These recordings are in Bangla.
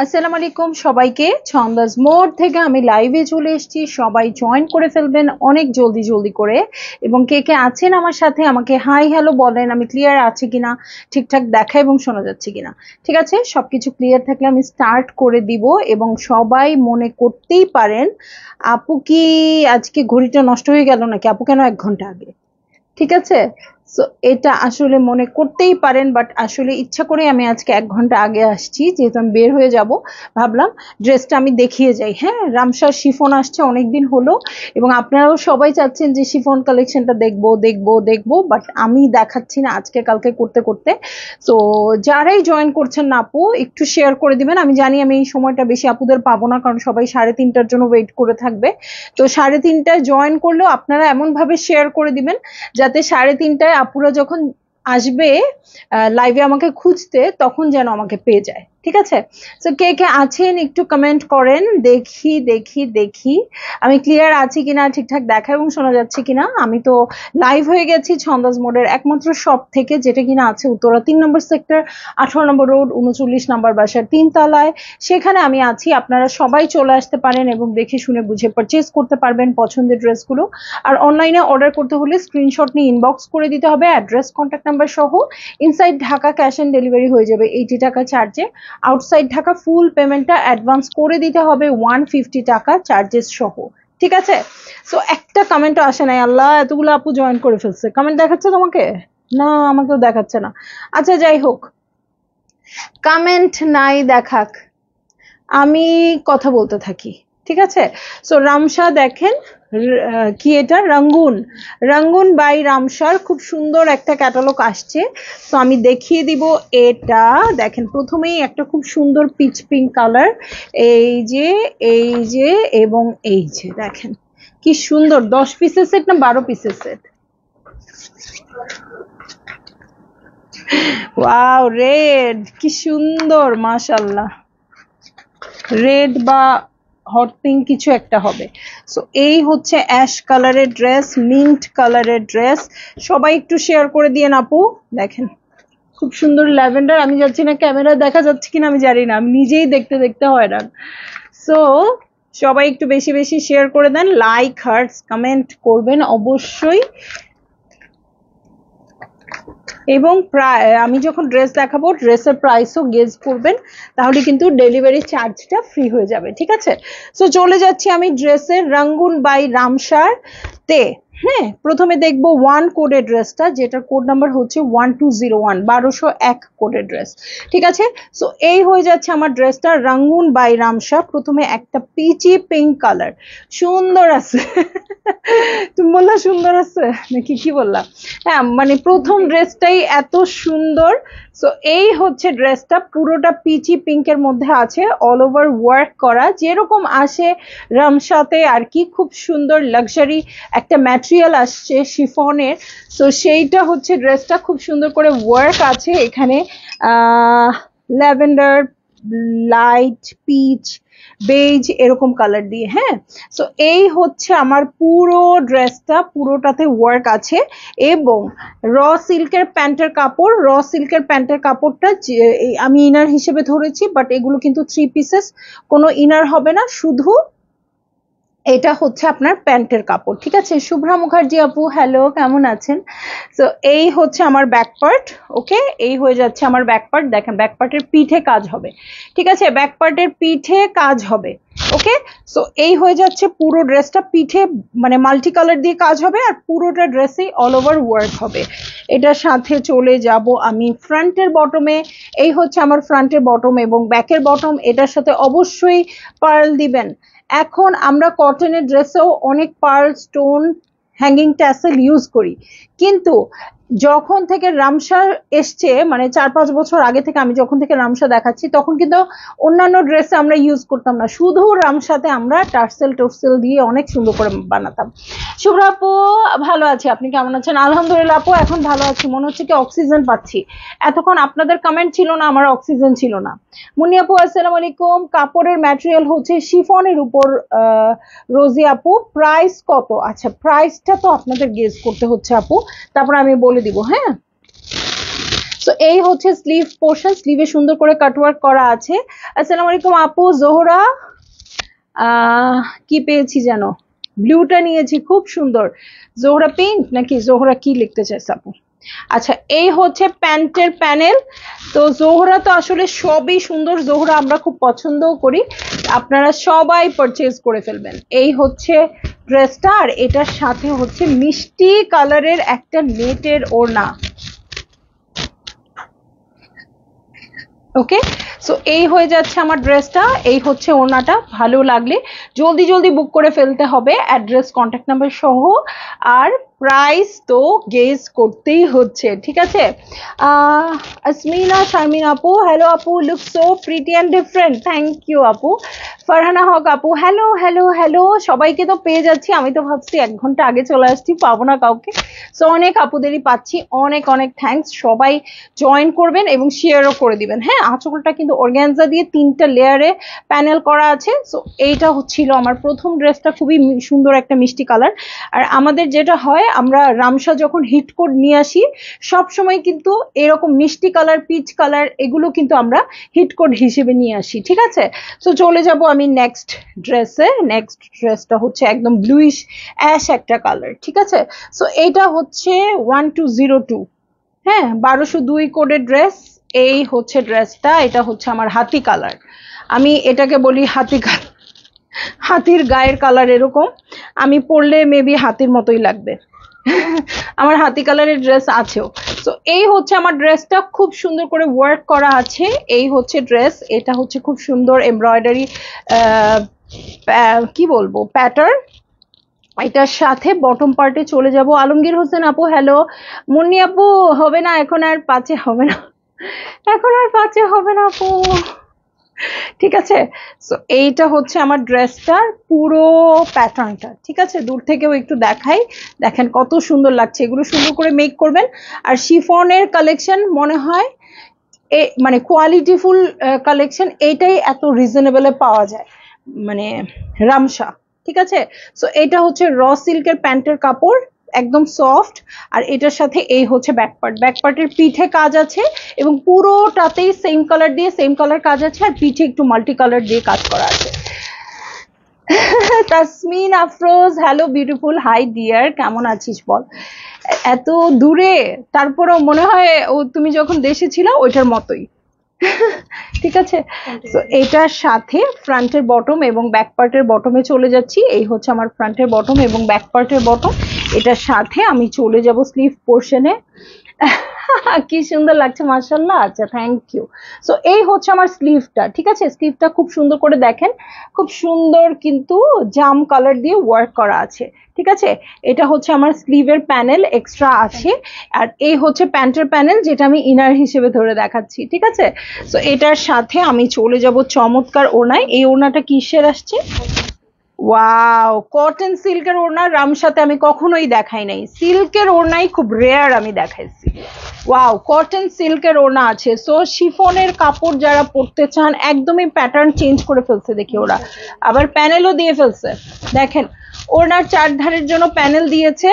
আসসালামু আলাইকুম সবাইকে। ছন্দাজ মোড থেকে আমি লাইভে চলে এসেছি, সবাই জয়েন করে ফেলবেন অনেক জলদি জলদি করে। এবং কে কে আছেন আমার সাথে আমাকে হাই হ্যালো বলেন, আমি ক্লিয়ার আছে কিনা, ঠিকঠাক দেখা এবং শোনা যাচ্ছে কিনা। ঠিক আছে, সবকিছু ক্লিয়ার থাকলে আমি স্টার্ট করে দিব। এবং সবাই মনে করতেই পারেন আপু কি আজকে ঘড়িটা নষ্ট হয়ে গেল নাকি, আপু কেন 1 ঘন্টা আগে। ঠিক আছে, সো এটা আসলে মনে করতেই পারেন, বাট আসলে ইচ্ছা করে আমি আজকে 1 ঘন্টা আগে আসছি, যেহেতু আমি বের হয়ে যাব। ভাবলাম ড্রেসটা আমি দেখিয়ে যাই। হ্যাঁ, রামসার শিফন আসছে অনেকদিন হলো, এবং আপনারাও সবাই চাচ্ছেন যে শিফন কালেকশনটা দেখবো দেখবো দেখবো, বাট আমি দেখাচ্ছি না আজকে কালকে করতে করতে। তো যারাই জয়েন করছেন না আপু, একটু শেয়ার করে দিবেন। আমি জানি আমি এই সময়টা বেশি আপুদের পাবো না, কারণ সবাই 3:30টার জন্য ওয়েট করে থাকবে। তো 3:30টায় জয়েন করলেও আপনারা এমন ভাবে শেয়ার করে দিবেন যাতে 3:30টায় আপুরা যখন আসবে লাইভে আমাকে খুঁজতে, তখন যেন আমাকে পেয়ে যায়। ঠিক আছে, তো কে কে আছেন একটু কমেন্ট করেন, দেখি দেখি দেখি আমি ক্লিয়ার আছি কিনা, ঠিকঠাক দেখা এবং শোনা যাচ্ছে কিনা। আমি তো লাইভ হয়ে গেছি ছন্দাজ মোডের একমাত্র শপ থেকে, যেটা কিনা আছে উত্তরা 3 নম্বর সেক্টর, 18 নম্বর রোড, 39 নম্বর বাসার 3 তলায়। সেখানে আমি আছি, আপনারা সবাই চলে আসতে পারেন এবং দেখে শুনে বুঝে পারচেজ করতে পারবেন পছন্দের ড্রেসগুলো। আর অনলাইনে অর্ডার করতে হলে স্ক্রিনশট নিয়ে ইনবক্স করে দিতে হবে, অ্যাড্রেস কন্ট্যাক্ট নাম্বার সহ। Inside Dhaka cash on delivery হয়ে যাবে 80 টাকা চার্জে। আউটসাইড ঢাকা ফুল পেমেন্টটা অ্যাডভান্স করে দিতে হবে 150 টাকা চার্জেস সহ। ঠিক আছে, সো একটা কমেন্টও আসে নাই। আল্লাহ, এতগুলো আপু জয়েন করে ফেলছে, কমেন্ট দেখাচ্ছে তোমাকে? না, আমাকেও দেখাচ্ছে না। আচ্ছা যাই হোক, কমেন্ট নাই দেখাক, আমি কথা বলতে থাকি। ঠিক আছে, সো রামসা দেখেন, কি এটা রঙ্গুন, রঙ্গুন বাই রামসার খুব সুন্দর একটা ক্যাটালগ আসছে। তো আমি দেখিয়ে দিব। এটা দেখেন, প্রথমেই একটা খুব সুন্দর পিচ পিঙ্ক কালার, এই যে এই যে এবং এই যে দেখেন কি সুন্দর। 10 পিসের সেট না 12 পিসের সেট? ওয়াও, রেড কি সুন্দর, মাশাআল্লাহ। রেড বা হট পিঙ্ক কিছু একটা হবে। সো এই হচ্ছে অ্যাশ কালারের ড্রেস, মিন্ট কালারের ড্রেস। সবাই একটু শেয়ার করে দিয়ে আপু। দেখেন খুব সুন্দর ল্যাভেন্ডার, আমি যাচ্ছি না ক্যামেরা দেখা যাচ্ছে কিনা আমি জানি না, আমি নিজেই দেখতে দেখতে হয়রান। সো সবাই একটু বেশি বেশি শেয়ার করে দেন, লাইক হার্টস কমেন্ট করবেন অবশ্যই। এবং আমি যখন ড্রেস দেখাবো ড্রেসের প্রাইসও গেজ করবেন, তাহলে কিন্তু ডেলিভারি চার্জটা ফ্রি হয়ে যাবে। ঠিক আছে, সো চলে যাচ্ছি আমি ড্রেসের রঙ্গুন বাই রামসার তে। হ্যাঁ, প্রথমে দেখবো 1 কোডের ড্রেসটা, যেটার কোড নাম্বার হচ্ছে 1201, 1201 কোডের ড্রেস। ঠিক আছে, সো এই হয়ে যাচ্ছে আমার ড্রেসটা রঙ্গুন বাই রামসা। প্রথমে একটা পিচি পিঙ্ক কালার, সুন্দর আছে। তুমি বললা সুন্দর আছে নাকি কি বললা? হ্যাঁ, মানে প্রথম ড্রেসটাই এত সুন্দর। সো এই হচ্ছে ড্রেসটা, পুরোটা পিচি পিঙ্কের মধ্যে আছে, অল ওভার ওয়ার্ক করা, যেরকম আসে রামসাতে আর কি। খুব সুন্দর লাক্সারি একটা ম্যাটেরিয়াল আসছে শিফনের। সো সেইটা হচ্ছে ড্রেসটা, খুব সুন্দর করে ওয়ার্ক আছে এখানে, ল্যাভেন্ডার, লাইট পিচ, বেজ এরকম কালার দিয়ে। হ্যাঁ, সো এই হচ্ছে আমার পুরো ড্রেসটা, পুরোটাতে ওয়ার্ক আছে। এবং র সিল্কের প্যান্টের কাপড়, র সিল্কের প্যান্টের কাপড়টা আমি ইনার হিসেবে ধরেছি, বাট এগুলো কিন্তু 3 পিসেস, কোনো ইনার হবে না, শুধু এটা হচ্ছে আপনার প্যান্টের কাপড়। ঠিক আছে, শুভ্রা মুখার্জি আপু হ্যালো, কেমন আছেন? তো এই হচ্ছে আমার ব্যাক পার্ট। ওকে, এই হয়ে যাচ্ছে আমার ব্যাক পার্ট। দেখেন ব্যাক পার্টের পিঠে কাজ হবে। ঠিক আছে, ব্যাক পার্টের পিঠে কাজ হবে। ওকে, সো এই হয়ে যাচ্ছে পুরো ড্রেসটা, পিঠে মানে মাল্টি কালার দিয়ে কাজ হবে, আর পুরোটা ড্রেসেই অল ওভার ওয়ার্ক হবে। এটার সাথে চলে যাব আমি ফ্রন্টের বটমে। এই হচ্ছে আমার ফ্রন্টের বটম এবং ব্যাকের বটম, এটার সাথে অবশ্যই পার্ল দিবেন। এখন আমরা কটনের ড্রেসেও অনেক pearl, stone, hanging tassel use করি, কিন্তু যখন থেকে রামসা এসছে, মানে 4-5 বছর আগে থেকে আমি যখন থেকে রামসা দেখাচ্ছি, তখন কিন্তু অন্যান্য ড্রেসে আমরা ইউজ করতাম না, শুধু রামসাতে আমরা টার্সেল টর্সেল দিয়ে অনেক সুন্দর করে বানাতাম। শুভ্র আপু ভালো আছি, আপনি কেমন আছেন? আলহামদুলিল্লাহ আপু, এখন ভালো আছি, মনে হচ্ছে কি অক্সিজেন পাচ্ছি। এতক্ষণ আপনাদের কমেন্ট ছিল না, আমার অক্সিজেন ছিল না। মুনি আপু আসসালামু আলাইকুম। কাপড়ের ম্যাটেরিয়াল হচ্ছে শিফনের উপর, রোজি আপু প্রাইস কত? আচ্ছা, প্রাইসটা তো আপনাদের গেস করতে হচ্ছে আপু, তারপর আমি বলে দিব। হ্যাঁ, সো এই হচ্ছে স্লিভ পোর্শন, স্লিভে সুন্দর করে কাটওয়ার্ক করা আছে। আসসালামু আলাইকুম আপু। জোহরা কি পেয়েছি জানো, ব্লুটা নিয়েছি, খুব সুন্দর। জোহরা পিঙ্ক নাকি জোহরা কি লিখতে চাইছে আপু? আচ্ছা, এই হচ্ছে প্যান্টের প্যানেল। তো জোহরা তো আসলে সবই সুন্দর, জোহরা আমরা খুব পছন্দও করি, আপনারা সবাই পারচেজ করে ফেলবেন। এই হচ্ছে ড্রেসটা, আর এটার সাথে হচ্ছে মিষ্টি কালারের একটা নেটের ওড়না। ওকে, সো এই হয়ে যাচ্ছে আমার ড্রেসটা, এই হচ্ছে ওড়নাটা। ভালো লাগলে জলদি জলদি বুক করে ফেলতে হবে, অ্যাড্রেস কন্ট্যাক্ট নাম্বার সহ, আর প্রাইস তো গেস করতেই হচ্ছে, ঠিক আছে? আসমিনা শারমিন আপু, হ্যালো আপু, look so pretty and different, thank you আপু। ফারহানা হক আপু, হ্যালো হ্যালো হ্যালো, সবাইকে তো পেয়ে যাচ্ছি, আমি তো ভাবছি 1 ঘন্টা আগে চলে আসছি, পাবো না কাউকে। সো অনেক আপুদেরই পাচ্ছি, অনেক অনেক থ্যাঙ্কস। সবাই জয়েন করবেন এবং শেয়ারও করে দিবেন। হ্যাঁ, আঁচলটা কিন্তু অর্গানজা দিয়ে 3টা লেয়ারে প্যানেল করা আছে। সো এইটা হচ্ছিল আমার প্রথম ড্রেসটা, খুবই সুন্দর একটা মিষ্টি কালার। আর আমাদের যেটা হয়, আমরা রামসা যখন হিট কোড নিয়ে আসি, সব সময় কিন্তু এরকম মিষ্টি কালার, পিচ কালার, এগুলো কিন্তু আমরা হিট কোড হিসেবে নিয়ে আসি, ঠিক আছে? সো চলে যাব আমি নেক্সট ড্রেসে। নেক্সট ড্রেসটা হচ্ছে একদম ব্লুইশ অ্যাশ একটা কালার, ঠিক আছে? সো এইটা হচ্ছে 1202, হ্যাঁ, 1202 কোডের ড্রেস। এই হচ্ছে ড্রেসটা, এটা হচ্ছে আমার হাতি কালার, আমি এটাকে বলি হাতি কালার, হাতির গায়ের কালার এরকম, আমি পরলে মেবি হাতির মতোই লাগবে। আমার হাতি কালারের ড্রেস আছেও। তো এই হচ্ছে আমার ড্রেসটা, খুব সুন্দর করে ওয়ার্ক করা আছে। এই হচ্ছে ড্রেস, এটা হচ্ছে খুব সুন্দর এমব্রয়ডারি, কি বলবো, প্যাটার্ন। এটার সাথে বটম পার্টে চলে যাব। আলমগীর হোসেন আপু, হ্যালো। মুন্নি আপু, হবে না এখন আর 5-এ হবে না, এখন আর 5-এ হবে না আপু, ঠিক আছে? সো এইটা হচ্ছে আমার ড্রেসটার পুরো প্যাটার্নটা, ঠিক আছে? দূর থেকেও একটু দেখাই, দেখেন কত সুন্দর লাগছে। এগুলো সুন্দর করে মেক করবেন। আর শিফনের কালেকশন মনে হয় মানে কোয়ালিটিফুল কালেকশন, এইটাই এত রিজনেবলে পাওয়া যায়, মানে রামসা, ঠিক আছে? সো এটা হচ্ছে র সিল্কের প্যান্টের কাপড়, একদম সফট। আর এটার সাথে এই হচ্ছে ব্যাকপার্ট, ব্যাকপার্টের পিঠে কাজ আছে এবং পুরোটাতেই সেম কালার দিয়ে সেম কালার কাজ আছে, আর পিঠে একটু মাল্টি কালার দিয়ে কাজ করা আছে। Tasmin Afroz, hello beautiful, high deer, কেমন আছিস বল? এত দূরে, তারপরেও মনে হয় ও তুমি যখন দেশে ছিল ওইটার মতোই, ঠিক আছে? তো এটার সাথে ফ্রন্টের বটম এবং ব্যাক পার্টের বটমে চলে যাচ্ছি। এই হচ্ছে আমার ফ্রন্টের বটম এবং ব্যাক পার্টের বটম। এটার সাথে আমি চলে যাব স্লিভ পোর্শনে। কি সুন্দর লাগছে, মাশাআল্লাহ। আচ্ছা, থ্যাংক ইউ। সো এই হচ্ছে আমার স্লিভটা, ঠিক আছে? স্লিভটা খুব সুন্দর করে দেখেন, খুব সুন্দর কিন্তু জাম কালার দিয়ে ওয়ার্ক করা আছে, ঠিক আছে? এটা হচ্ছে আমার স্লিভের প্যানেল এক্সট্রা আছে, আর এই হচ্ছে প্যান্টের প্যানেল, যেটা আমি ইনার হিসেবে ধরে দেখাচ্ছি, ঠিক আছে? সো এটার সাথে আমি চলে যাব চমৎকার ওড়নায়। এই ওড়নাটা কিসের আসছে? ওয়াও, কটন সিল্কের ওড়না। রামসাতে আমি কখনোই দেখাই নাই সিল্কের ওড়নাই, খুব রেয়ার আমি দেখাইছি। ওয়াও, কটন সিল্কের ওড়না আছে। সো শিফনের কাপড় যারা পরতে চান, একদমই প্যাটার্ন চেঞ্জ করে ফেলছে দেখি ওরা, আবার প্যানেলও দিয়ে ফেলছে। দেখেন, ওড়নার 4 ধারের জন্য প্যানেল দিয়েছে।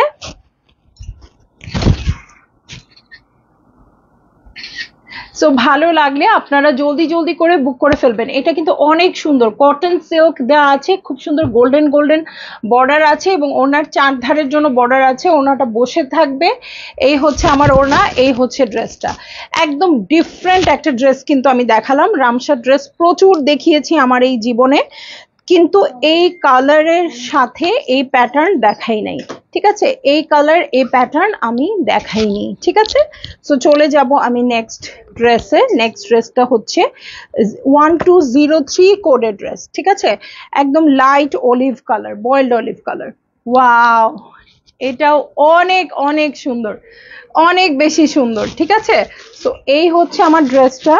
সো ভালো লাগলে আপনারা জলদি জলদি করে বুক করে ফেলবেন। এটা কিন্তু অনেক সুন্দর, কটন সিল্ক দেওয়া আছে, খুব সুন্দর গোল্ডেন গোল্ডেন বর্ডার আছে এবং ওনার 4 ধারের জন্য বর্ডার আছে, ওনাটা বসে থাকবে। এই হচ্ছে আমার ওড়না, এই হচ্ছে ড্রেসটা। একদম ডিফারেন্ট একটা ড্রেস কিন্তু আমি দেখালাম। রামসা ড্রেস প্রচুর দেখিয়েছি আমার এই জীবনে, কিন্তু এই কালারের সাথে এই প্যাটার্ন দেখাই নাই, ঠিক আছে? এই কালার, এই প্যাটার্ন আমি দেখাইনি, ঠিক আছে? সো চলে যাব আমি নেক্সট ড্রেসে। নেক্সট ড্রেসটা হচ্ছে 1203 কোডের ড্রেস, ঠিক আছে? একদম light olive colour, boiled olive colour. Wow, এটাও অনেক অনেক সুন্দর, অনেক বেশি সুন্দর, ঠিক আছে? সো এই হচ্ছে আমার ড্রেসটা।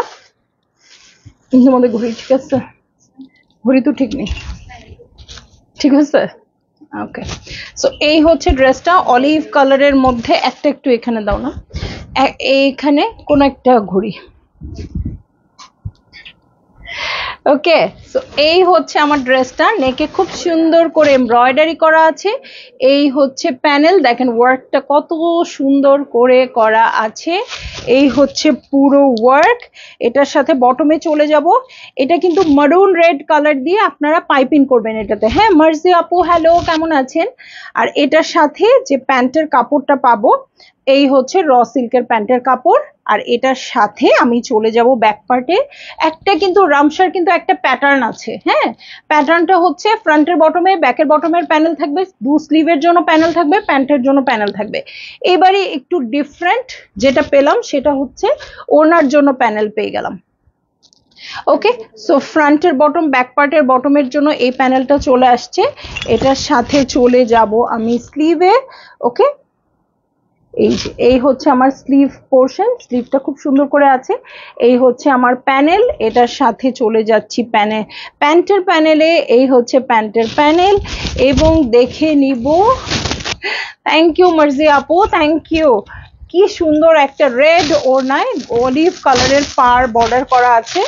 তোমাদের ঘড়ি ঠিক আছে? ঘড়ি তো ঠিক নেই, ঠিক আছে? ওকে, সো এই হচ্ছে ড্রেসটা অলিভ কালারের মধ্যে। একটা একটু এখানে দাও না, এইখানে কোন একটা ঘড়ি। ওকে, সো এই হচ্ছে আমার ড্রেসটা। নেকে খুব সুন্দর করে এমব্রয়ডারি করা আছে। এই হচ্ছে প্যানেল, দেখেন ওয়ার্কটা কত সুন্দর করে করা আছে। এই হচ্ছে পুরো ওয়ার্ক। এটার সাথে বটমে চলে যাব। এটা কিন্তু মারুন রেড কালার দিয়ে আপনারা পাইপিং করবেন এটাতে। হ্যাঁ মার্জি আপু হ্যালো, কেমন আছেন? আর এটার সাথে যে প্যান্টের কাপড়টা পাবো, এই হচ্ছে র সিল্কের প্যান্টের কাপড়। আর এটার সাথে আমি চলে যাব ব্যাক পার্টে। একটা কিন্তু রামসার কিন্তু একটা প্যাটার্ন আছে। হ্যাঁ, প্যাটার্নটা হচ্ছে ফ্রন্টের বটমে, ব্যাকের বটমের প্যানেল থাকবে, দু স্লিভের জন্য প্যানেল থাকবে, প্যান্টের জন্য প্যানেল থাকবে। এবারে একটু ডিফারেন্ট যেটা পেলাম সেটা হচ্ছে ওনার জন্য প্যানেল পেয়ে গেলাম। ওকে, সো ফ্রন্টের বটম, ব্যাক পার্টের বটমের জন্য এই প্যানেলটা চলে আসছে। এটার সাথে চলে যাব আমি স্লিভে। ওকে, এই হচ্ছে আমার স্লিভ পোর্শন, স্লিভটা খুব সুন্দর করে আছে। এই হচ্ছে আমার প্যানেল, এটার সাথে চলে যাচ্ছি প্যান্টের প্যানেলে। এই হচ্ছে প্যান্টের প্যানেল এবং দেখে নিব। থ্যাংক ইউ মার্জি আপু, থ্যাংক ইউ। কি সুন্দর একটা রেড ওড়নায় অলিভ কালারের পার বর্ডার করা আছে।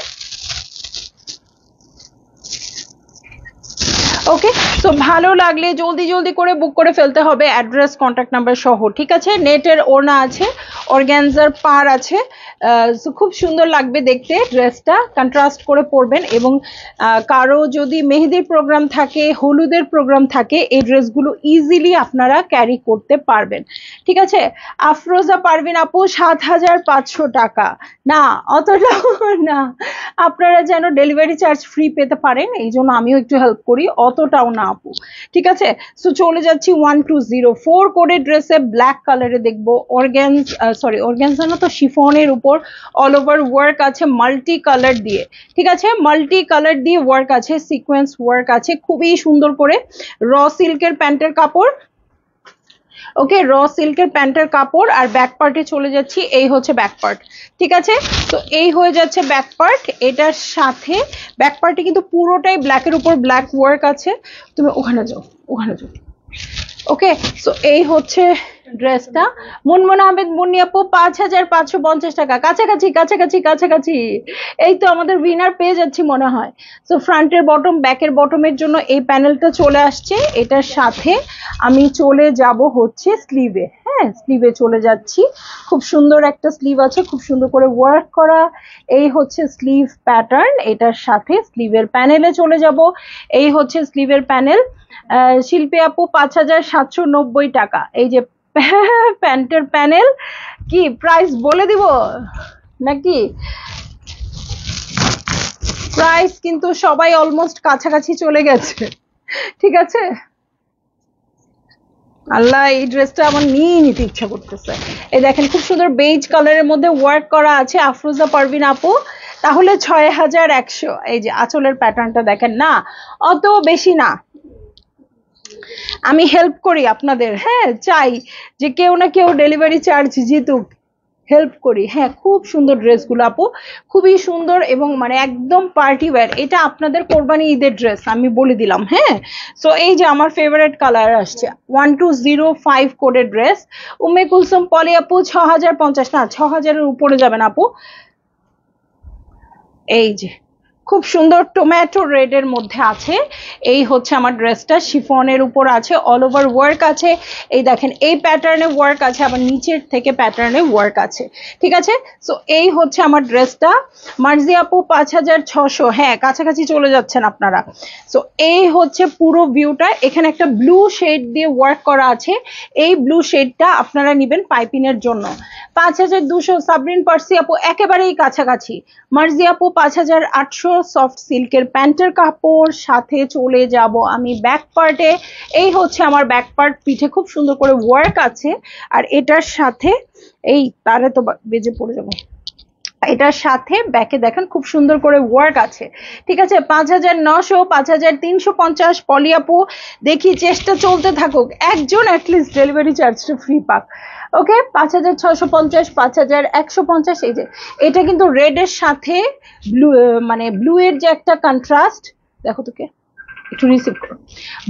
ওকে, তো ভালো লাগলে জলদি জলদি করে বুক করে ফেলতে হবে, অ্যাড্রেস কন্ট্যাক্ট নাম্বার সহ। ঠিক আছে, নেটের ওড়না আছে, অর্গ্যানজার পার আছে। খুব সুন্দর লাগবে দেখতে, ড্রেসটা কন্ট্রাস্ট করে পরবেন। এবং কারো যদি মেহেদির প্রোগ্রাম থাকে, হলুদের প্রোগ্রাম থাকে, এই ড্রেসগুলো ইজিলি আপনারা ক্যারি করতে পারবেন। ঠিক আছে, আফরোজা পারভিন আপু ৭,৫০০ টাকা। না, অতটাও না, আপনারা যেন ডেলিভারি চার্জ ফ্রি পেতে পারেন এই জন্য আমিও একটু হেল্প করি, অতটাও না আপু। ঠিক আছে, সো চলে যাচ্ছি 1204 কোডের ড্রেসে, ব্ল্যাক কালারে দেখবো। অর্গ্যানজা না তো, শিফনের উপর অল ওভার ওয়ার্ক আছে মাল্টি কালার দিয়ে। ঠিক আছে, মাল্টি কালার দিয়ে ওয়ার্ক আছে, সিকোয়েন্স ওয়ার্ক আছে খুবই সুন্দর করে। র সিল্কের প্যান্টের কাপড়। ওকে, র সিল্কের প্যান্টের কাপড়। আর ব্যাক পার্টে চলে যাচ্ছি, এই হচ্ছে ব্যাক পার্ট। ঠিক আছে, তো এই হয়ে যাচ্ছে ব্যাক পার্ট। এটার সাথে ব্যাক পার্টে কিন্তু পুরোটাই ব্ল্যাকের উপর ব্ল্যাক ওয়ার্ক আছে। তুমি ওখানে যাও, ওখানে যাও। ওকে, সো এই হচ্ছে ড্রেসটা। মুনমুন আহমেদ মুন্নি আপু ৫,৫৫০ টাকা। কাছাকাছি কাছাকাছি কাছাকাছি, এই তো আমাদের উইনার পেয়ে যাচ্ছি মনে হয়। সো ফ্রন্টের বটম, ব্যাকের বটমের জন্য এই প্যানেলটা চলে আসছে। এটার সাথে আমি চলে যাব হচ্ছে স্লিভে। হ্যাঁ, স্লিভে চলে যাচ্ছি। খুব সুন্দর একটা স্লিভ আছে, খুব সুন্দর করে ওয়ার্ক করা। এই হচ্ছে স্লিভ প্যাটার্ন। এটার সাথে স্লিভের প্যানেলে চলে যাব। এই হচ্ছে স্লিভের প্যানেল। শিল্পী আপু ৫,৭৯০ টাকা। এই যে প্যান্টের প্যানেল। কি প্রাইস বলে দিব নাকি? প্রাইস কিন্তু সবাই অলমোস্ট কাছাকাছি চলে গেছে। ঠিক আছে, আল্লাহ, এই ড্রেসটা আমার নিয়ে নিতে ইচ্ছা করতেছে। এই দেখেন, খুব সুন্দর বেজ কালারের মধ্যে ওয়ার্ক করা আছে। আফরোজা পারভিন আপু, তাহলে ৬,১০০। এই যে আঁচলের প্যাটার্নটা দেখেন না, অত বেশি না। আমি হেল্প করি আপনাদের, হ্যাঁ, চাই যে কেউ না কেউ ডেলিভারি চার্জ জিতুক, হেল্প করি। হ্যাঁ, খুব সুন্দর ড্রেসগুলো আপু, খুবই সুন্দর এবং মানে একদম পার্টি ওয়্যার। এটা আপনাদের কোরবানি ঈদের ড্রেস, আমি বলে দিলাম। হ্যাঁ, সো এই যে আমার ফেভারিট কালার আসছে 1205 কোডের ড্রেস। উম্মে কুলসুম পলি আপু ৬,০৫০, না ৬,০০০-এর উপরে যাবেন আপু। এই যে খুব সুন্দর টমেটো রেড এর মধ্যে আছে। এই হচ্ছে আমার ড্রেসটা, শিফনের উপর আছে, অল ওভার ওয়ার্ক আছে। এই দেখেন, এই প্যাটার্নে ওয়ার্ক আছে, আবার নিচের থেকে প্যাটার্নে ওয়ার্ক আছে। ঠিক আছে, সো এই হচ্ছে আমার ড্রেসটা। মার্জি আপু ৫,৬০০। হ্যাঁ, কাছাকাছি চলে যাচ্ছেন আপনারা। সো এই হচ্ছে পুরো ভিউটা। এখানে একটা ব্লু শেড দিয়ে ওয়ার্ক করা আছে। এই ব্লু শেডটা আপনারা নেবেন পাইপিং এর জন্য। ৫,২০০ সাবরিন পার্সি আপু একেবারেই কাছাকাছি। মার্জি আপু ৫,৮০০ সফট সিল্কের প্যান্টের কাপড়। সাথে চলে যাব আমি ব্যাক পার্টে। এই হচ্ছে আমার ব্যাক পার্ট, পিঠে খুব সুন্দর করে ওয়ার্ক আছে। আর এটার সাথে এই তারে তো বেজে পড়ে যাবে, এটার সাথে ব্যাকে দেখেন খুব সুন্দর করে ওয়ার্ক আছে। ঠিক আছে, ৫,৯০০, ৫,৩৫০ পলি আপু। দেখি, চেষ্টা চলতে থাকুক, একজন অ্যাটলিস্ট ডেলিভারি চার্জটা ফ্রি পাক। ওকে, ৫,৬৫০, ৫,১৫০। এই যে এটা কিন্তু রেড এর সাথে ব্লু, মানে ব্লু এর যে একটা কন্ট্রাস্ট, দেখো তোকে একটু রিসিভ করো,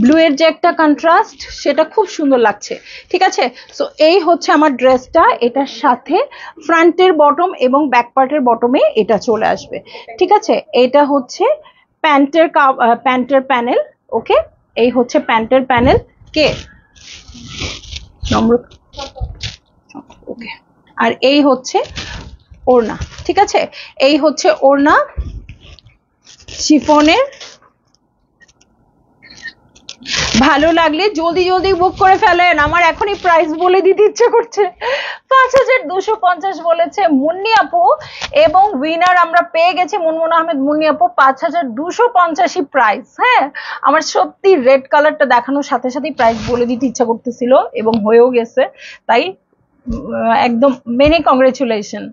ব্লু এর যে একটা কন্ট্রাস্ট, সেটা খুব সুন্দর লাগছে। ঠিক আছে, সো এই হচ্ছে আমার ড্রেসটা। এটার সাথে ফ্রন্টের বটম এবং ব্যাক পার্টের বটমে এটা চলে আসবে। ঠিক আছে, এটা হচ্ছে প্যান্টের প্যানেল। ওকে, এই হচ্ছে প্যান্টের প্যানেল। কে নম্র? ওকে, আর এই হচ্ছে ওড়না, ঠিক আছে? এই হচ্ছে ওড়না শিফনের। ভালো লাগলে জলদি জলদি বুক করে ফেলেন, আমার এখনই প্রাইস বলে দিতে ইচ্ছে করছে। 5250 বলেছে মুন্নি আপু, এবং উইনার আমরা পেয়ে গেছি মুনমুন আহমেদ মুন্নি আপু, 5250 প্রাইস। হ্যাঁ, আমার সত্যি রেড কালারটা দেখানোর সাথে সাথেই প্রাইস বলে দিতে ইচ্ছা করতেছিল এবং হয়েও গেছে, তাই একদম মেনি কংগ্রেচুলেশন।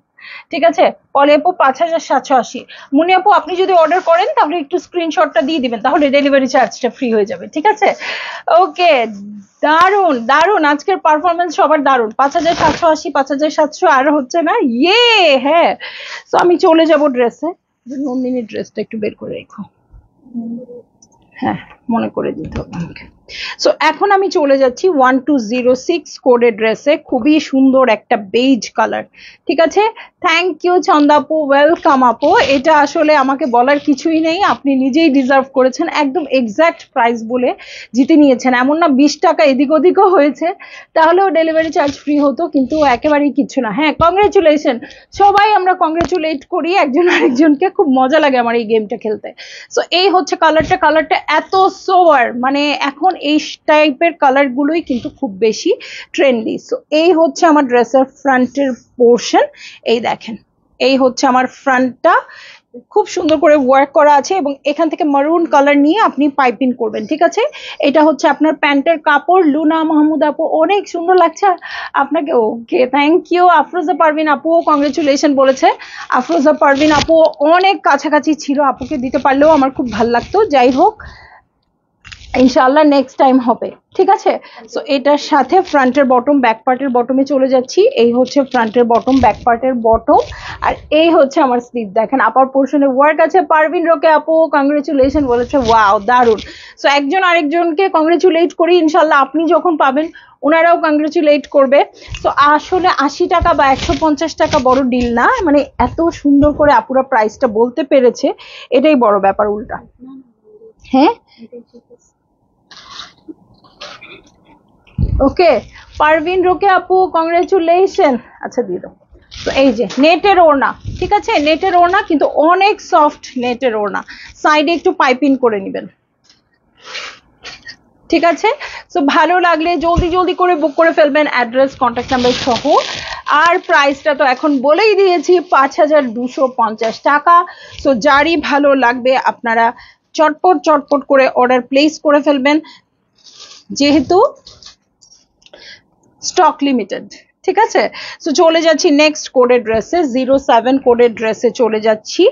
ঠিক আছে, পলি আপু 5780। মুনি আপু আপনি যদি অর্ডার করেন তাহলে একটু স্ক্রিনশটটা দিয়ে দিবেন, তাহলে ডেলিভারি চার্জটা ফ্রি হয়ে যাবে। ঠিক আছে, ওকে। দারুন দারুন, আজকের পারফরমেন্স সবার দারুন। 5780, 5700 আর হচ্ছে না, ইয়ে। হ্যাঁ, তো আমি চলে যাব ড্রেসে। নন্দিনীর ড্রেসটা একটু বের করে রেখো, হ্যাঁ মনে করে দিতে হবে আমাকে। সো এখন আমি চলে যাচ্ছি 1206 কোডের ড্রেসে, খুবই সুন্দর একটা বেজ কালার। ঠিক আছে, থ্যাংক ইউ ছন্দা আপু, ওয়েলকাম আপু। এটা আসলে আমাকে বলার কিছুই নেই, আপনি নিজেই ডিজার্ভ করেছেন, একদম এক্সাক্ট প্রাইস বলে জিতে নিয়েছেন। এমন না 20 টাকা এদিক ওদিকও হয়েছে, তাহলেও ডেলিভারি চার্জ ফ্রি হতো, কিন্তু একেবারেই কিছু না। হ্যাঁ, কংগ্রেচুলেশন, সবাই আমরা কংগ্রেচুলেট করি একজন আরেকজনকে, খুব মজা লাগে আমার এই গেমটা খেলতে। সো এই হচ্ছে কালারটা, কালারটা এত সোয়ার, মানে এখন এই টাইপের কালার গুলোই কিন্তু খুব বেশি ট্রেন্ডি। সো এই হচ্ছে আমার ড্রেসের ফ্রন্টের পোর্শন, এই দেখেন, এই হচ্ছে আমার ফ্রন্টটা, খুব সুন্দর করে ওয়ার্ক করা আছে এবং এখান থেকে মারুন কালার নিয়ে আপনি পাইপিং করবেন। ঠিক আছে, এটা হচ্ছে আপনার প্যান্টের কাপড়। লুনা মাহমুদ আপু অনেক সুন্দর লাগছে আপনাকে, okay thank you. Afroza Parvin আপুও কংগ্রেচুলেশন বলেছে। আফরোজা পারভিন আপু অনেক কাছাকাছি ছিল, আপুকে দিতে পারলেও আমার খুব ভালো লাগতো। যাই হোক, ইনশাআল্লাহ নেক্সট টাইম হবে। ঠিক আছে, সো এটার সাথে ফ্রন্টের বটম, ব্যাক পার্টের বটমে চলে যাচ্ছি। এই হচ্ছে ফ্রন্টের বটম, ব্যাক পার্টের বটম, আর এই হচ্ছে আমার স্লিভ। দেখেন আপার পোর্শনে ওয়ার্ক আছে। পারভিন রোকে আপু কংগ্রেচুলেশন বলেছে, ওয়াও দারুন। সো একজন আরেকজনকে কংগ্রেচুলেট করি, ইনশাআল্লাহ আপনি যখন পাবেন ওনারাও কংগ্রেচুলেট করবে। তো আসলে 80 টাকা বা 150 টাকা বড় ডিল না, মানে এত সুন্দর করে আপুরা প্রাইসটা বলতে পেরেছে, এটাই বড় ব্যাপার। উল্টা হ্যাঁ, ওকে পারভিন রোকে আপু কংগ্রেচুলেশন। আচ্ছা দিয়ে দাও। তো এই যে নেটের ওড়না, ঠিক আছে, নেটের ওড়না কিন্তু অনেক সফট নেটের ওড়না, সাইডে একটু পাইপিং করে নেবেন। ঠিক আছে, সো ভালো লাগলে জলদি জলদি করে বুক করে ফেলবেন, অ্যাড্রেস কন্ট্যাক্ট নাম্বার সহ। আর প্রাইসটা তো এখন বলেই দিয়েছি, 5250 টাকা। সো যারই ভালো লাগবে আপনারা চটপট চটপট করে অর্ডার প্লেস করে ফেলবেন, যেহেতু স্টক লিমিটেড। ঠিক আছে, সো চলে যাচ্ছি নেক্সট কোডের ড্রেসে, 07 কোডের ড্রেসে চলে যাচ্ছি।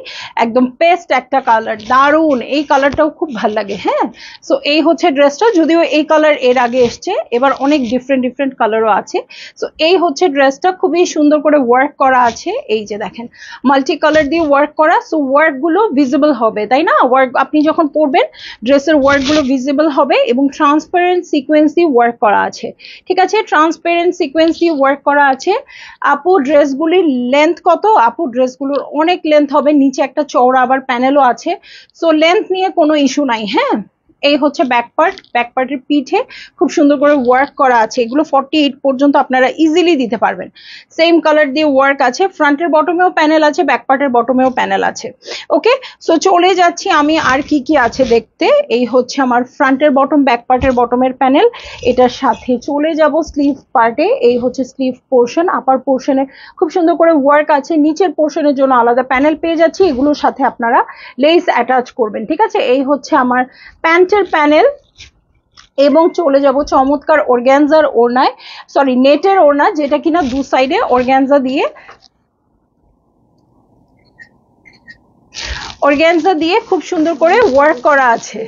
একদম পেস্ট একটা কালার, দারুন, এই কালারটাও খুব ভালো লাগে। হ্যাঁ, সো এই হচ্ছে ড্রেসটা, যদিও এই কালার এর আগে এসছে, এবার অনেক ডিফারেন্ট ডিফারেন্ট কালারও আছে। সো এই হচ্ছে ড্রেসটা, খুবই সুন্দর করে ওয়ার্ক করা আছে। এই যে দেখেন মাল্টি কালার দিয়ে ওয়ার্ক করা, সো ওয়ার্ক গুলো ভিজিবল হবে, তাই না? ওয়ার্ক আপনি যখন পরবেন ড্রেসের ওয়ার্ক গুলো ভিজিবল হবে, এবং ট্রান্সপারেন্ট সিকোয়েন্স দিয়ে ওয়ার্ক করা আছে। ঠিক আছে, ট্রান্সপারেন্ট সিকোয়েন্স দিয়ে ওয়ার্ক করা আছে। আপু ড্রেসগুলির লেন্থ কত? আপু ড্রেসগুলোর অনেক লেন্থ হবে, নিচে একটা চওড়া আবার প্যানেলও আছে, সো লেন্থ নিয়ে কোনো ইস্যু নাই। হ্যাঁ, এই হচ্ছে ব্যাক পার্ট, ব্যাক পার্টের পিঠে খুব সুন্দর করে ওয়ার্ক করা আছে। এগুলো 48 পর্যন্ত আপনারা ইজিলি দিতে পারবেন। সেম কালার দিয়ে ওয়ার্ক আছে, ফ্রন্টের বটমেও প্যানেল আছে, ব্যাক পার্টের বটমেও প্যানেল আছে। ওকে, সো চলে যাচ্ছি আমি আর কি কি আছে দেখতে। এই হচ্ছে আমার ফ্রন্টের বটম, ব্যাক পার্টের বটমের প্যানেল। এটার সাথে চলে যাব স্লিভ পার্টে, এই হচ্ছে স্লিভ পোর্শন। আপার পোর্শনে খুব সুন্দর করে ওয়ার্ক আছে, নিচের পোর্শনের জন্য আলাদা প্যানেল পেয়ে যাচ্ছি, এগুলোর সাথে আপনারা লেস অ্যাটাচ করবেন। ঠিক আছে, এই হচ্ছে আমার প্যান্টের প্যানেল, এবং চলে যাব চমৎকার অর্গ্যানজার ওড়নায়, সরি নেটের ওড়না, যেটা কিনা দু সাইডে অর্গ্যানজা দিয়ে খুব সুন্দর করে ওয়ার্ক করা আছে।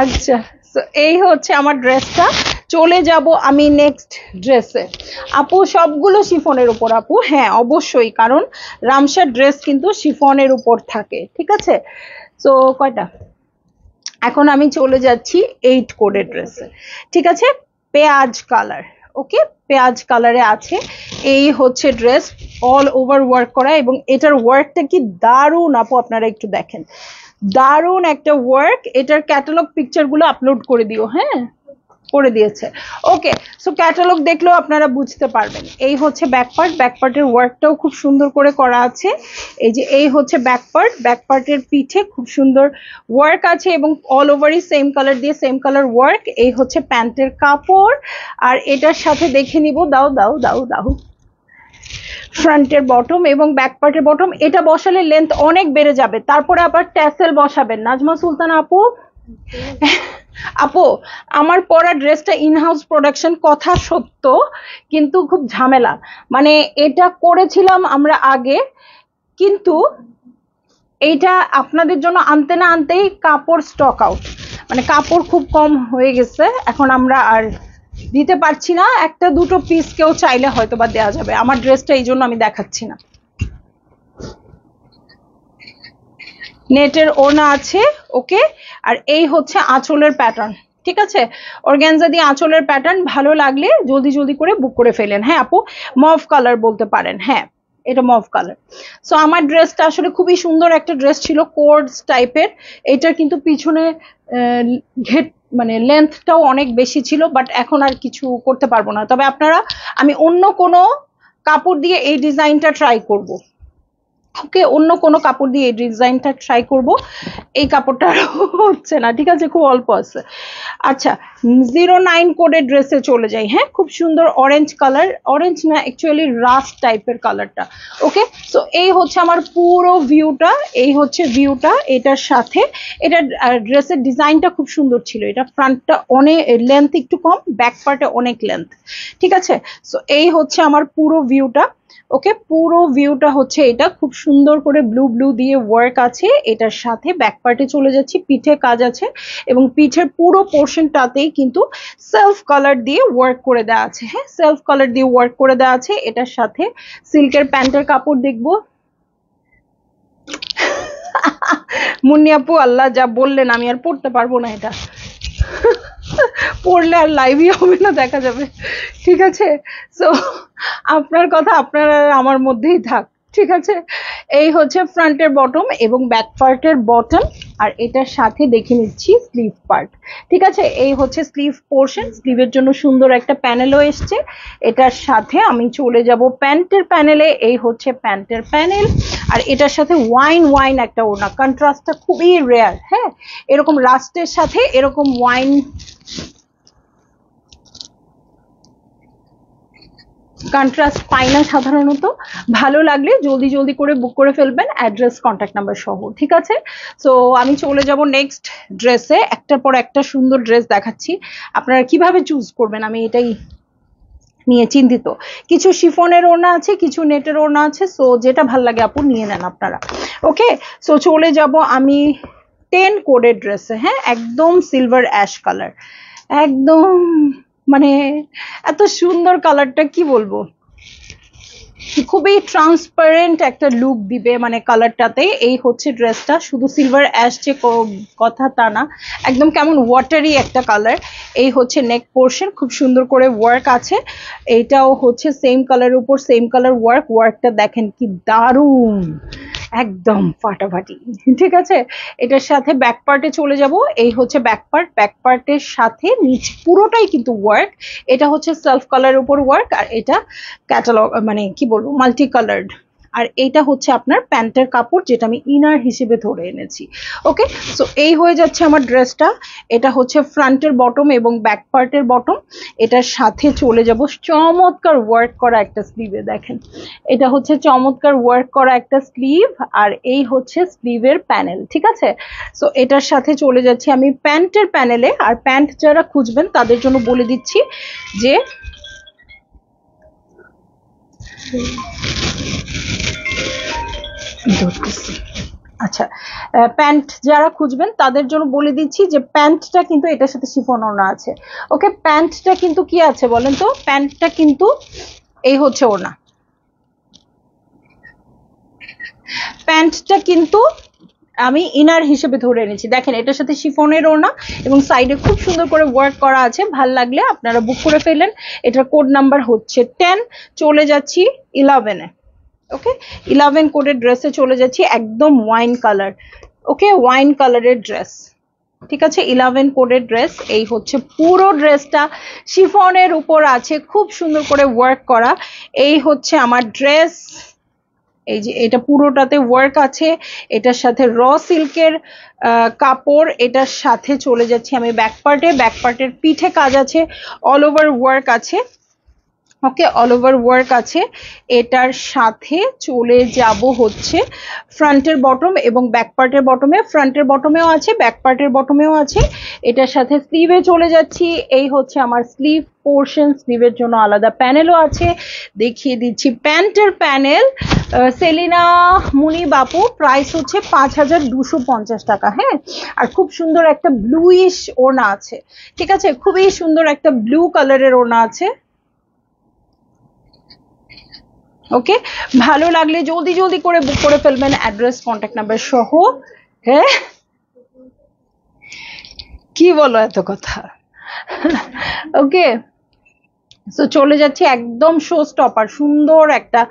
আচ্ছা, এই হচ্ছে আমার ড্রেসটা। চলে যাব আমি নেক্সট ড্রেসে। আপু সবগুলো শিফনের উপর? আপু হ্যাঁ অবশ্যই, কারণ রামসার ড্রেস কিন্তু শিফনের উপর থাকে। ঠিক আছে, তো কয়টা, এখন আমি চলে যাচ্ছি 8 কোডের ড্রেসে। ঠিক আছে, পেঁয়াজ কালার, ওকে পেঁয়াজ কালারে আছে। এই হচ্ছে ড্রেস, অল ওভার ওয়ার্ক করা, এবং এটার ওয়ার্কটা কি দারুণ আপু, আপনারা একটু দেখেন, দারুণ একটা ওয়ার্ক। এটার ক্যাটালগ পিকচার গুলো আপলোড করে দিও। হ্যাঁ, করে দিয়েছে। ওকে, সো ক্যাটালগ দেখলেও আপনারা বুঝতে পারবেন। এই হচ্ছে ব্যাক পার্ট, ব্যাক পার্টের ওয়ার্কটাও খুব সুন্দর করে করা আছে। এই যে এই হচ্ছে ব্যাক পার্ট, ব্যাক পার্টের পিঠে খুব সুন্দর ওয়ার্ক আছে এবং অল ওভারই সেম কালার দিয়ে সেম কালার ওয়ার্ক। এই হচ্ছে প্যান্টের কাপড়, আর এটার সাথে দেখে নিব, দাও দাও দাও দাও, ফ্রন্টের বটম এবং ব্যাক পার্টের বটম। এটা বসালে লেন্থ অনেক বেড়ে যাবে, তারপরে আবার ট্যাসেল বসাবেন। নাজমা সুলতানা আপু, আপু আমার পরা ড্রেসটা ইনহাউস প্রোডাকশন, কথা সত্য, কিন্তু খুব ঝামেলা। মানে এটা করেছিলাম আমরা আগে, কিন্তু এইটা আপনাদের জন্য আনতে না আনতেই কাপড় স্টক আউট, মানে কাপড় খুব কম হয়ে গেছে, এখন আমরা আর দিতে পারছি না। একটা দুটো পিস কেউ চাইলে হয়তো বা দেওয়া যাবে। আমার ড্রেসটা এই জন্য আমি দেখাচ্ছি না। নেটের ওড়না আছে, ওকে। আর এই হচ্ছে আঁচলের প্যাটার্ন, ঠিক আছে, অর্গানজা দিয়ে আঁচলের প্যাটার্ন। ভালো লাগলে জলদি জলদি করে বুক করে ফেলেন। হ্যাঁ আপু, মভ কালার বলতে পারেন, হ্যাঁ এটা মভ কালার। সো আমার ড্রেসটা আসলে খুবই সুন্দর একটা ড্রেস ছিল, কোর্স টাইপের। এটার কিন্তু পিছনে ঘেট মানে লেন্থটাও অনেক বেশি ছিল, বাট এখন আর কিছু করতে পারবো না। তবে আপনারা, আমি অন্য কোনো কাপড় দিয়ে এই ডিজাইনটা ট্রাই করব। ওকে, অন্য কোনো কাপড় দিয়ে এই ডিজাইনটা ট্রাই করব। এই কাপড়টা হচ্ছে না, ঠিক আছে, খুব অল্প আছে। আচ্ছা, 09 কোডের ড্রেসে চলে যাই। হ্যাঁ, খুব সুন্দর অরেঞ্জ কালার, অরেঞ্জ না অ্যাকচুয়ালি রাস্ট টাইপের কালারটা। ওকে, সো এই হচ্ছে আমার পুরো ভিউটা, এই হচ্ছে ভিউটা। এটার সাথে এটা ড্রেসের ডিজাইনটা খুব সুন্দর ছিল। এটা ফ্রন্টটা অনেক লেন্থ একটু কম, ব্যাক পার্টে অনেক লেন্থ, ঠিক আছে। সো এই হচ্ছে আমার পুরো ভিউটা। ওকে, পুরো ভিউটা হচ্ছে এটা, খুব সুন্দর করে ব্লু ব্লু দিয়ে ওয়ার্ক আছে। এটার সাথে ব্যাক পার্টে চলে যাচ্ছি, পিঠে কাজ আছে এবং পিঠের পুরো পোর্শনটাতেই কিন্তু সেলফ কালার দিয়ে ওয়ার্ক করে দেওয়া আছে। হ্যাঁ, সেলফ কালার দিয়ে ওয়ার্ক করে দেওয়া আছে। এটার সাথে সিল্কের প্যান্টের কাপড় দেখবো। মুন্নি আপু, আল্লাহ যা বললেন, আমি আর পড়তে পারবো না এটা। পড়লে আর লাইভই হবে না, দেখা যাবে, ঠিক আছে। সো আপনার কথা আপনার আর আমার মধ্যেই থাক, ঠিক আছে। এই হচ্ছে ফ্রন্টের বটম এবং ব্যাক পার্টের বটম, আর এটার সাথে দেখে নিচ্ছি স্লিভ পার্ট, ঠিক আছে। এই হচ্ছে স্লিভ পোর্শন, স্লিভের জন্য সুন্দর একটা প্যানেলও এসছে। এটার সাথে আমি চলে যাব প্যান্টের প্যানেলে। এই হচ্ছে প্যান্টের প্যানেল, আর এটার সাথে ওয়াইন ওয়াইন একটা ওড়না, কন্ট্রাস্টটা খুবই রেয়ার। হ্যাঁ, এরকম রাস্টের সাথে এরকম ওয়াইন কন্ট্রাস্ট পাই না সাধারণত। ভালো লাগলে জলদি জলদি করে বুক করে ফেলবেন, অ্যাড্রেস কন্ট্যাক্ট নাম্বার সহ, ঠিক আছে। সো আমি চলে যাব নেক্সট ড্রেসে। একটার পর একটা সুন্দর ড্রেস দেখাচ্ছি, আপনারা কিভাবে চুজ করবেন আমি এটাই নিয়ে চিন্তিত। কিছু শিফনের ওড়না আছে, কিছু নেটের ওড়না আছে, সো যেটা ভাল লাগে আপু নিয়ে নেন আপনারা। ওকে, সো চলে যাব আমি 10 কোডের ড্রেসে। হ্যাঁ, একদম সিলভার অ্যাশ কালার, একদম মানে এত সুন্দর কালারটা, কি বলবো, খুবই ট্রান্সপারেন্ট একটা লুক দিবে মানে কালারটাতে। এই হচ্ছে ড্রেসটা, শুধু সিলভার অ্যাশ যে কথা তা না, একদম কেমন ওয়াটারি একটা কালার। এই হচ্ছে নেক পোর্শন, খুব সুন্দর করে ওয়ার্ক আছে। এইটাও হচ্ছে সেম কালারের উপর সেম কালার ওয়ার্ক, ওয়ার্কটা দেখেন কি দারুণ, একদম ফাটাফাটি, ঠিক আছে। এটার সাথে ব্যাক পার্টে চলে যাব। এই হচ্ছে ব্যাক পার্ট, ব্যাক পার্টের সাথে নিচ পুরোটাই কিন্তু ওয়ার্ক। এটা হচ্ছে সেলফ কালারের উপর ওয়ার্ক, আর এটা ক্যাটালগ মানে কি বলবো মাল্টি কালার্ড। আর এইটা হচ্ছে আপনার প্যান্টের কাপড়, যেটা আমি ইনার হিসেবে ধরে এনেছি। ওকে, সো এই হয়ে যাচ্ছে আমার ড্রেসটা। এটা হচ্ছে ফ্রন্টের বটম এবং ব্যাক পার্টের বটম। এটার সাথে চলে যাব চমৎকার ওয়ার্ক করা একটা স্লিভে, দেখেন এটা হচ্ছে চমৎকার ওয়ার্ক করা একটা স্লিভ, আর এই হচ্ছে স্লিভের প্যানেল, ঠিক আছে। সো এটার সাথে চলে যাচ্ছি আমি প্যান্টের প্যানেলে। আর প্যান্ট যারা খুঁজবেন তাদের জন্য বলে দিচ্ছি যে আচ্ছা, প্যান্ট যারা খুঁজবেন তাদের জন্য বলে দিচ্ছি যে প্যান্টটা কিন্তু এটার সাথে শিফন ওড়না আছে। ওকে, প্যান্টটা কিন্তু কি আছে বলেন তো, প্যান্টটা কিন্তু এই হচ্ছে ওড়না, প্যান্টটা কিন্তু আমি ইনার হিসেবে ধরে এনেছি। দেখেন এটার সাথে শিফনের ওড়না এবং সাইডে খুব সুন্দর করে ওয়ার্ক করা আছে। ভাল লাগলে আপনারা বুক করে ফেলেন। এটার কোড নাম্বার হচ্ছে 10। চলে যাচ্ছি 11-এ। ওকে, 11 কোডের ড্রেসে চলে যাচ্ছি, একদম ওয়াইন কালার। ওকে, ওয়াইন কালারের ড্রেস, ঠিক আছে 11 কোডের ড্রেস। এই হচ্ছে পুরো ড্রেসটা শিফনের উপর আছে, খুব সুন্দর করে ওয়ার্ক করা। এই হচ্ছে আমার ড্রেস, এই যে এটা পুরোটাতে ওয়ার্ক আছে, এটার সাথে র সিল্কের কাপড়। এটার সাথে চলে যাচ্ছি আমি ব্যাক পার্টে, ব্যাক পার্টের পিঠে কাজ আছে, অল ওভার ওয়ার্ক আছে। ওকে, অল ওভার ওয়ার্ক আছে। এটার সাথে চলে যাব হচ্ছে ফ্রন্টের বটম এবং ব্যাক পার্টের বটমে, ফ্রন্টের বটমেও আছে ব্যাক পার্টের বটমেও আছে। এটার সাথে স্লিভে চলে যাচ্ছি, এই হচ্ছে আমার স্লিভ পোর্শন, স্লিভের জন্য আলাদা প্যানেলও আছে। দেখিয়ে দিচ্ছি প্যান্টের প্যানেল, সেলিনা মুনি বাপু, প্রাইস হচ্ছে 5250 টাকা। হ্যাঁ, আর খুব সুন্দর একটা ব্লুইশ ওড়না আছে, ঠিক আছে, খুবই সুন্দর একটা ব্লু কালারের ওড়না আছে। ওকে, ভালো লাগলে জলদি জলদি করে বুক করে ফেলবেন, অ্যাড্রেস কন্ট্যাক্ট নাম্বার সহ। হ্যাঁ, কি বলো এত কথা। ওকে, সো চলে যাচ্ছি একদম শো স্টপার, সুন্দর একটা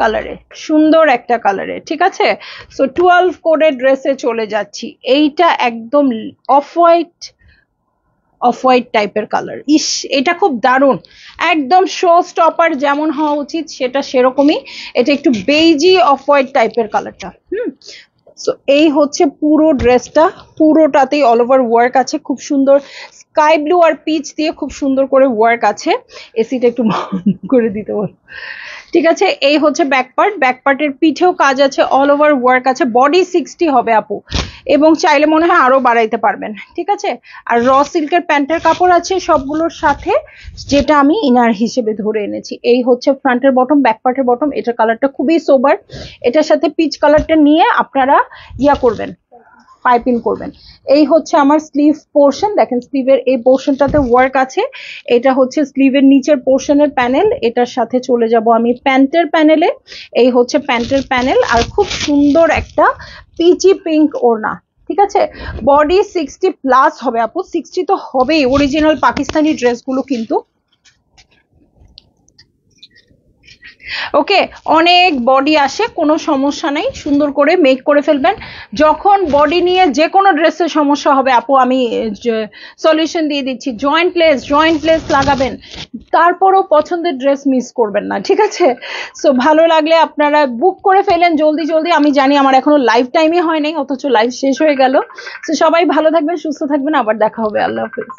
কালারে, সুন্দর একটা কালারে, ঠিক আছে। সো 12 কোডের ড্রেসে চলে যাচ্ছি। এইটা একদম অফ হোয়াইট, অফ হোয়াইট টাইপের কালার। ইস, এটা খুব দারুণ, একদম শো স্টপার যেমন হওয়া উচিত সেটা সেরকমই। এটা একটু বেইজি অফ হোয়াইট টাইপের কালারটা। সো এই হচ্ছে পুরো ড্রেসটা, পুরোটাতেই অল ওভার ওয়ার্ক আছে, খুব সুন্দর স্কাই ব্লু আর পিচ দিয়ে খুব সুন্দর করে ওয়ার্ক আছে। এসিটা একটু বন্ধ করে দিতে বল, ঠিক আছে। এই হচ্ছে ব্যাক পার্ট, ব্যাক পার্টের পিঠেও কাজ আছে, অল ওভার ওয়ার্ক আছে। বডি 60 হবে আপু, এবং চাইলে মনে হয় আরো বাড়াইতে পারবেন, ঠিক আছে। আর র সিল্কের প্যান্টের কাপড় আছে সবগুলোর সাথে, যেটা আমি ইনার হিসেবে ধরে এনেছি। এই হচ্ছে ফ্রন্টের বটম, ব্যাক পার্টের বটম। এটার কালারটা খুবই সোবার, এটার সাথে পিচ কালারটা নিয়ে আপনারা ইয়া করবেন, পাইপিং করবেন। এই হচ্ছে আমার স্লিভ পোর্শন, দেখেন স্লিভের এই পোর্শনটাতে ওয়ার্ক আছে। এটা হচ্ছে স্লিভের নিচের পোর্শনের প্যানেল। এটার সাথে চলে যাব আমি প্যান্টের প্যানেলে। এই হচ্ছে প্যান্টের প্যানেল, আর খুব সুন্দর একটা পিচি পিঙ্ক ওড়না, ঠিক আছে। বডি 60+ হবে আপু, 60 তো হবেই, অরিজিনাল পাকিস্তানি ড্রেসগুলো কিন্তু। ওকে, অনেক বডি আসে, কোনো সমস্যা নেই, সুন্দর করে মেক করে ফেলবেন। যখন বডি নিয়ে যে কোনো ড্রেসের সমস্যা হবে আপু, আমি সলিউশন দিয়ে দিচ্ছি। জয়েন্ট প্লেস লাগাবেন, তারপরও পছন্দের ড্রেস মিস করবেন না, ঠিক আছে। সো ভালো লাগলে আপনারা বুক করে ফেলেন জলদি জলদি। আমি জানি আমার এখনো লাইভ টাইমই হয় নাই, অথচ লাইভ শেষ হয়ে গেল। সো সবাই ভালো থাকবেন, সুস্থ থাকবেন, আবার দেখা হবে, আল্লাহ হাফিজ।